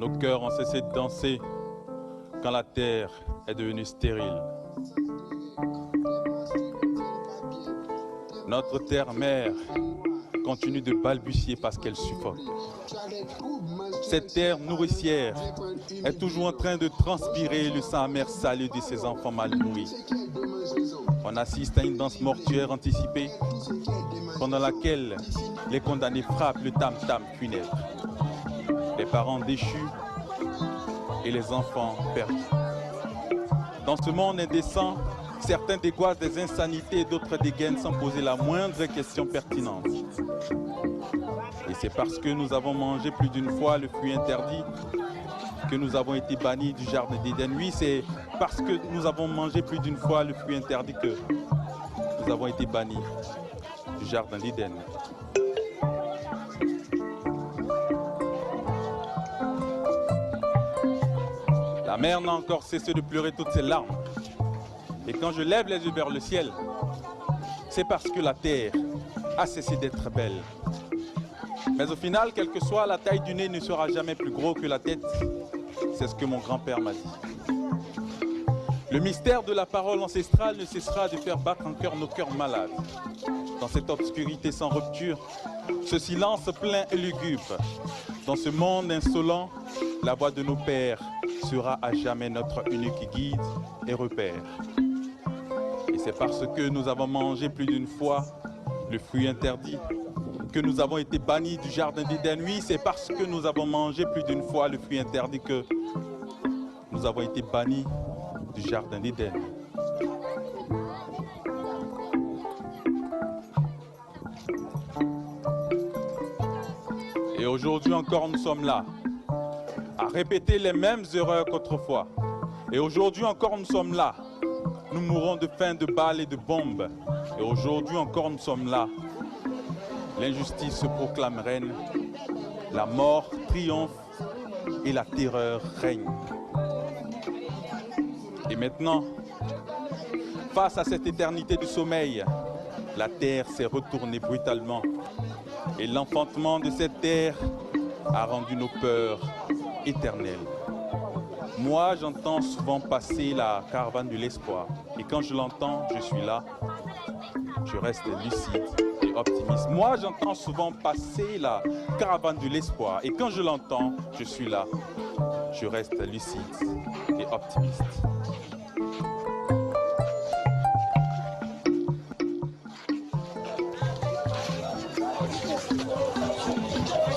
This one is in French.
Nos cœurs ont cessé de danser quand la terre est devenue stérile. Notre terre-mère continue de balbutier parce qu'elle suffoque. Cette terre nourricière est toujours en train de transpirer le sang amer salé de ses enfants mal nourris. On assiste à une danse mortuaire anticipée pendant laquelle les condamnés frappent le tam-tam funèbre. Les parents déchus et les enfants perdus. Dans ce monde indécent, certains dégoisent des insanités et d'autres dégainent sans poser la moindre question pertinente. Et c'est parce que nous avons mangé plus d'une fois le fruit interdit que nous avons été bannis du jardin d'Éden. Oui, c'est parce que nous avons mangé plus d'une fois le fruit interdit que nous avons été bannis du jardin d'Éden. La mer n'a encore cessé de pleurer toutes ses larmes. Et quand je lève les yeux vers le ciel, c'est parce que la terre a cessé d'être belle. Mais au final, quelle que soit la taille du nez, ne sera jamais plus gros que la tête. C'est ce que mon grand-père m'a dit. Le mystère de la parole ancestrale ne cessera de faire battre en cœur nos cœurs malades. Dans cette obscurité sans rupture, ce silence plein et lugubre, dans ce monde insolent, la voix de nos pères sera à jamais notre unique guide et repère. Et c'est parce que nous avons mangé plus d'une fois le fruit interdit que nous avons été bannis du jardin d'Éden. Oui, c'est parce que nous avons mangé plus d'une fois le fruit interdit que nous avons été bannis du jardin d'Éden. Et aujourd'hui encore, nous sommes là, à répéter les mêmes erreurs qu'autrefois. Et aujourd'hui encore, nous sommes là. Nous mourrons de faim, de balles et de bombes. Et aujourd'hui encore, nous sommes là. L'injustice se proclame reine, la mort triomphe et la terreur règne. Et maintenant, face à cette éternité du sommeil, la terre s'est retournée brutalement. Et l'enfantement de cette terre a rendu nos peurs éternelles. Moi, j'entends souvent passer la caravane de l'espoir. Et quand je l'entends, je suis là. Je reste lucide et optimiste. Moi, j'entends souvent passer la caravane de l'espoir. Et quand je l'entends, je suis là. Je reste lucide et optimiste.